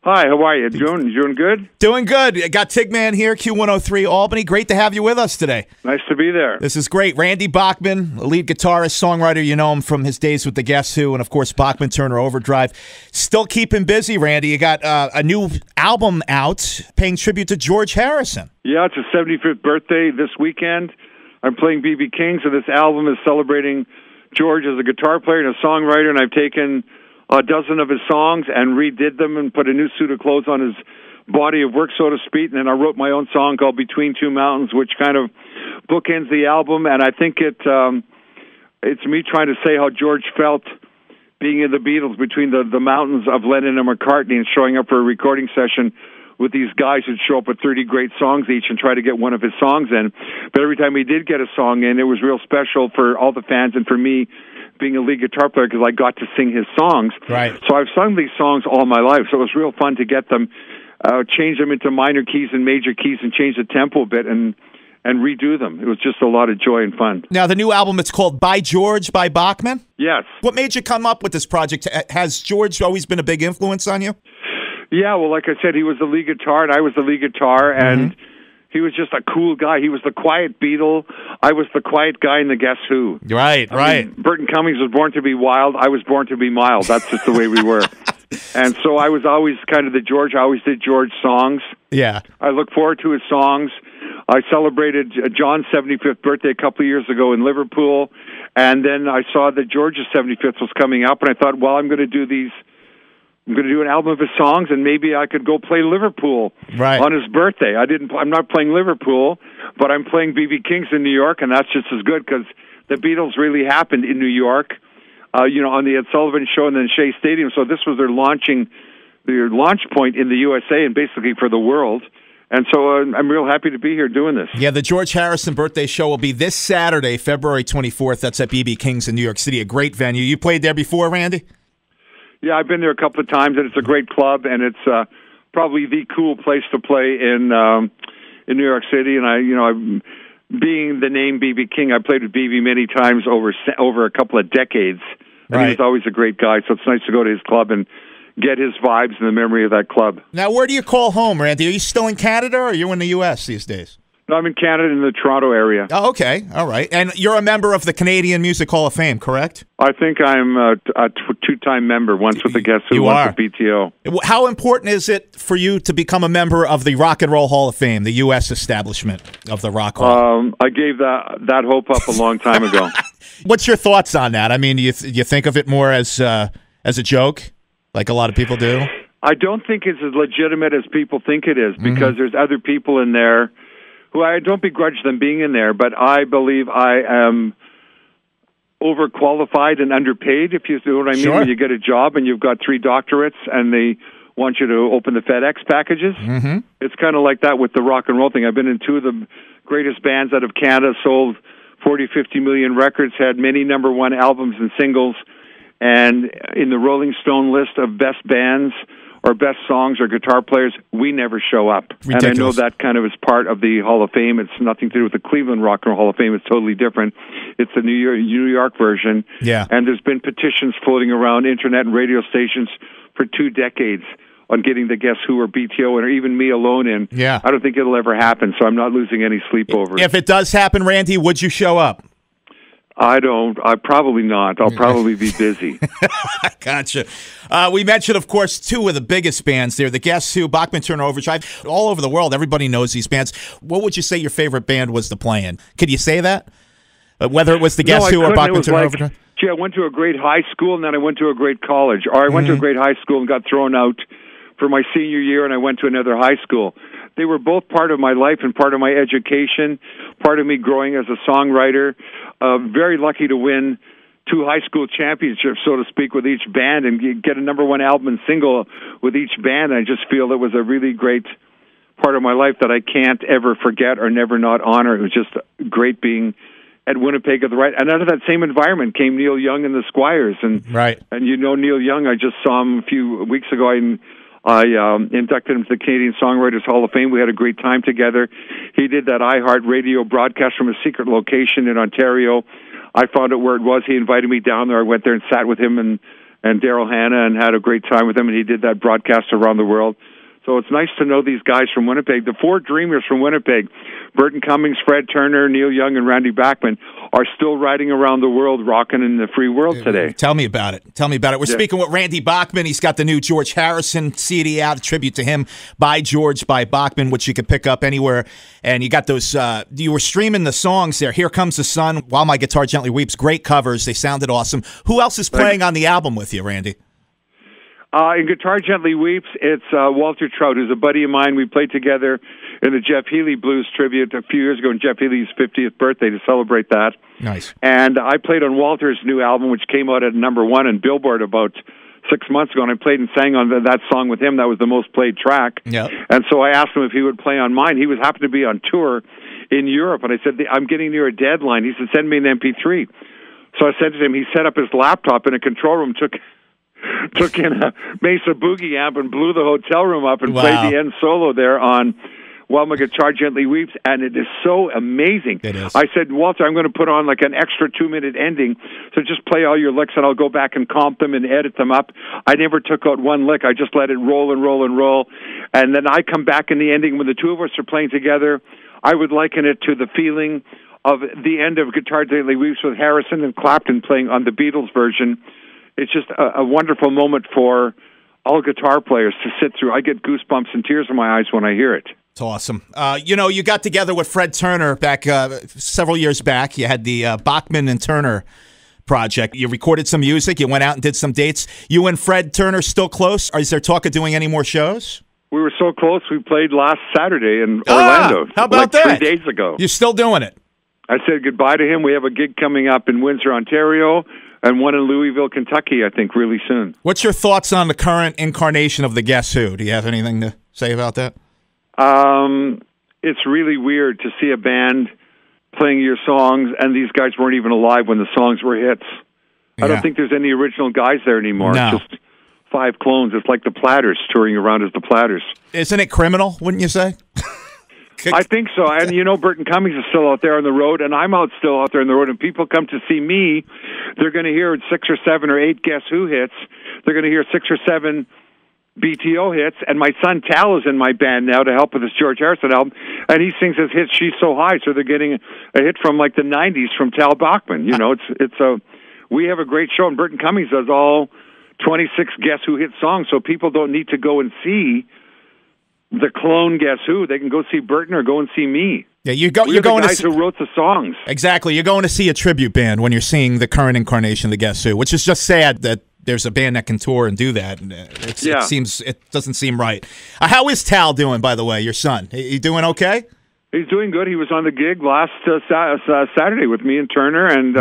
Hi, how are you? Doing good? Doing good. Got Tigman here, Q103 Albany. Great to have you with us today. Nice to be there. This is great. Randy Bachman, lead guitarist, songwriter. You know him from his days with the Guess Who and, of course, Bachman-Turner, Overdrive. Still keeping busy, Randy. You got a new album out paying tribute to George Harrison. Yeah, it's his 75th birthday this weekend. I'm playing B.B. King, so this album is celebrating George as a guitar player and a songwriter, and I've taken a dozen of his songs and redid them and put a new suit of clothes on his body of work, so to speak. And then I wrote my own song called Between Two Mountains, which kind of bookends the album. And I think it's me trying to say how George felt being in the Beatles, between the mountains of Lennon and McCartney, and showing up for a recording session with these guys who'd show up with 30 great songs each and try to get one of his songs in. But every time he did get a song in, it was real special for all the fans and for me, being a lead guitar player, because I got to sing his songs. Right. So I've sung these songs all my life, so it was real fun to get them, change them into minor keys and major keys and change the tempo a bit and redo them. It was just a lot of joy and fun. Now, the new album, it's called By George by Bachman? Yes. What made you come up with this project? Has George always been a big influence on you? Yeah, well, like I said, he was the lead guitar and I was the lead guitar, and he was just a cool guy. He was the quiet Beatle. I was the quiet guy in the Guess Who. Right, I mean, Burton Cummings was born to be wild. I was born to be mild. That's just the way we were. And so I was always kind of the George. I always did George songs. Yeah. I look forward to his songs. I celebrated John's 75th birthday a couple of years ago in Liverpool, and then I saw that George's 75th was coming up, and I thought, well, I'm going to do an album of his songs, and maybe I could go play Liverpool on his birthday. I'm not playing Liverpool, but I'm playing B.B. King's in New York, and that's just as good because the Beatles really happened in New York, on the Ed Sullivan Show and then Shea Stadium. So this was their launch point in the USA and basically for the world. And so I'm real happy to be here doing this. Yeah, the George Harrison birthday show will be this Saturday, February 24th. That's at B.B. King's in New York City, a great venue. You played there before, Randy? Yeah, I've been there a couple of times, and it's a great club, and it's probably the cool place to play in New York City. And being the name B.B. King, I played with B.B. many times over a couple of decades. And he was always a great guy, so it's nice to go to his club and get his vibes and the memory of that club. Now, where do you call home, Randy? Are you still in Canada, or are you in the U.S. these days? No, I'm in Canada, in the Toronto area. Oh, okay. All right. And you're a member of the Canadian Music Hall of Fame, correct? I think I'm a two-time member, once with the Guess Who, once with BTO. How important is it for you to become a member of the Rock and Roll Hall of Fame, the U.S. establishment of the Rock Hall? I gave that hope up a long time ago. What's your thoughts on that? I mean, you think of it more as a joke, like a lot of people do? I don't think it's as legitimate as people think it is, because there's other people in there who I don't begrudge them being in there, but I believe I am overqualified and underpaid, if you know what I mean. Sure. When you get a job and you've got 3 doctorates and they want you to open the FedEx packages. It's kind of like that with the rock and roll thing. I've been in 2 of the greatest bands out of Canada, sold 40, 50 million records, had many #1 albums and singles, and in the Rolling Stone list of best bands or best songs or guitar players, we never show up. Ridiculous. And I know that kind of is part of the Hall of Fame. It's nothing to do with the Cleveland Rock and Roll Hall of Fame. It's totally different. It's the New York version. Yeah. And there's been petitions floating around internet and radio stations for 2 decades on getting the Guess Who or BTO or even me alone in. Yeah. I don't think it'll ever happen, so I'm not losing any sleep over it. If it does happen, Randy, would you show up? I probably not. I'll probably be busy. Gotcha. We mentioned, of course, 2 of the biggest bands there, the Guess Who, Bachman-Turner, Overdrive. All over the world, everybody knows these bands. What would you say your favorite band was to play in? Could you say that? Whether it was the Guess Who or Bachman-Turner, Overdrive? Gee, I went to a great high school, and then I went to a great college. Or I went to a great high school and got thrown out for my senior year, and I went to another high school. They were both part of my life and part of my education, part of me growing as a songwriter. Very lucky to win 2 high school championships, so to speak, with each band and get a #1 album and single with each band. I just feel it was a really great part of my life that I can't ever forget or never not honor. It was just great being at Winnipeg at the right. And out of that same environment came Neil Young and the Squires. And Neil Young, I just saw him a few weeks ago. I inducted him to the Canadian Songwriters Hall of Fame. We had a great time together. He did that iHeartRadio broadcast from a secret location in Ontario. I found out where it was. He invited me down there. I went there and sat with him and and Daryl Hannah, and had a great time with him, and he did that broadcast around the world. So it's nice to know these guys from Winnipeg. The four Dreamers from Winnipeg, Burton, Cummings, Fred Turner, Neil Young, and Randy Bachman, are still riding around the world, rocking in the free world today. Tell me about it. Tell me about it. We're speaking with Randy Bachman. He's got the new George Harrison CD out, a tribute to him by George, by Bachman, which you can pick up anywhere. And you got those, you were streaming the songs there. Here Comes the Sun, While My Guitar Gently Weeps. Great covers. They sounded awesome. Who else is playing on the album with you, Randy? In Guitar Gently Weeps, it's Walter Trout, who's a buddy of mine. We played together in the Jeff Healey Blues tribute a few years ago on Jeff Healey's 50th birthday to celebrate that. Nice. And I played on Walter's new album, which came out at #1 in Billboard about 6 months ago, and I played and sang on that song with him. That was the most played track. Yep. And so I asked him if he would play on mine. He was happened to be on tour in Europe, and I said, I'm getting near a deadline. He said, send me an MP3. So I said to him, he set up his laptop in a control room, took in a Mesa Boogie amp and blew the hotel room up and played the end solo there on While My Guitar Gently Weeps, and it is so amazing. It is. I said, Walter, I'm going to put on like an extra 2-minute ending, so just play all your licks, and I'll go back and comp them and edit them up. I never took out one lick. I just let it roll and roll and roll, and then I come back in the ending when the two of us are playing together. I would liken it to the feeling of the end of Guitar Gently Weeps with Harrison and Clapton playing on the Beatles version. It's just a wonderful moment for all guitar players to sit through. I get goosebumps and tears in my eyes when I hear it. It's awesome. You got together with Fred Turner back several years back. You had the Bachman and Turner project. You recorded some music. You went out and did some dates. You and Fred Turner still close? Is there talk of doing any more shows? We were so close. We played last Saturday in Orlando. How about that? 3 days ago. You're still doing it? I said goodbye to him. We have a gig coming up in Windsor, Ontario, and one in Louisville, Kentucky, I think, really soon. What's your thoughts on the current incarnation of the Guess Who? Do you have anything to say about that? It's really weird to see a band playing your songs, and these guys weren't even alive when the songs were hits. Yeah. I don't think there's any original guys there anymore. No. It's just 5 clones. It's like the Platters touring around as the Platters. Isn't it criminal, wouldn't you say? I think so. And, Burton Cummings is still out there on the road, and I'm still out there on the road, and people come to see me. They're going to hear 6 or 7 or 8 Guess Who hits. They're going to hear 6 or 7 BTO hits, and my son Tal is in my band now to help with this George Harrison album, and he sings his hits "She's So High," so they're getting a hit from like the '90s from Tal Bachman. We have a great show, and Burton Cummings does all 26 Guess Who hit songs, so people don't need to go and see the clone Guess Who. They can go see Burton or go and see me. Yeah, you're going the guys who wrote the songs. Exactly, you're going to see a tribute band when you're seeing the current incarnation of the Guess Who, which is just sad that there's a band that can tour and do that. It doesn't seem right. How is Tal doing, by the way, your son? He doing okay? He's doing good. He was on the gig last Saturday with me and Turner, and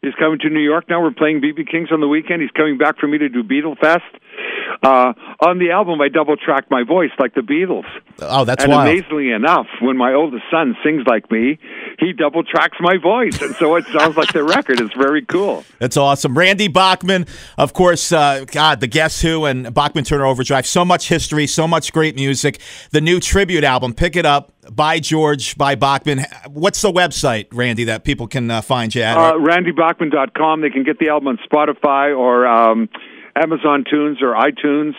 he's coming to New York now. We're playing B.B. King's on the weekend. He's coming back for me to do Beatle Fest. On the album, I double-tracked my voice like the Beatles. Oh, that's and wild. Amazingly enough, when my oldest son sings like me, he double-tracks my voice, and so it sounds like the record. It's very cool. That's awesome. Randy Bachman, of course, the Guess Who and Bachman-Turner Overdrive. So much history, so much great music. The new tribute album, pick it up, by George, by Bachman. What's the website, Randy, that people can find you at? RandyBachman.com. They can get the album on Spotify or Amazon Tunes or iTunes,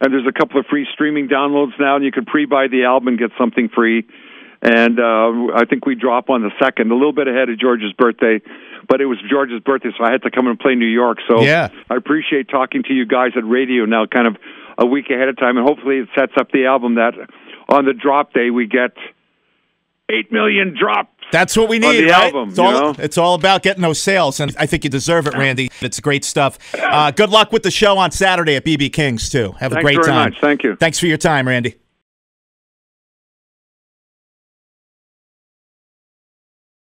and there's a couple of free streaming downloads now, and you can pre-buy the album and get something free. And I think we drop on the 2nd, a little bit ahead of George's birthday, but it was George's birthday, so I had to come and play New York. So I appreciate talking to you guys at radio now kind of a week ahead of time, and hopefully it sets up the album that on the drop day we get 8 million drops. That's what we need, on the right? album, it's all about getting those sales, and I think you deserve it, Randy. It's great stuff. Good luck with the show on Saturday at BB King's, too. Have a great time. Thanks very much. Thank you. Thanks for your time, Randy.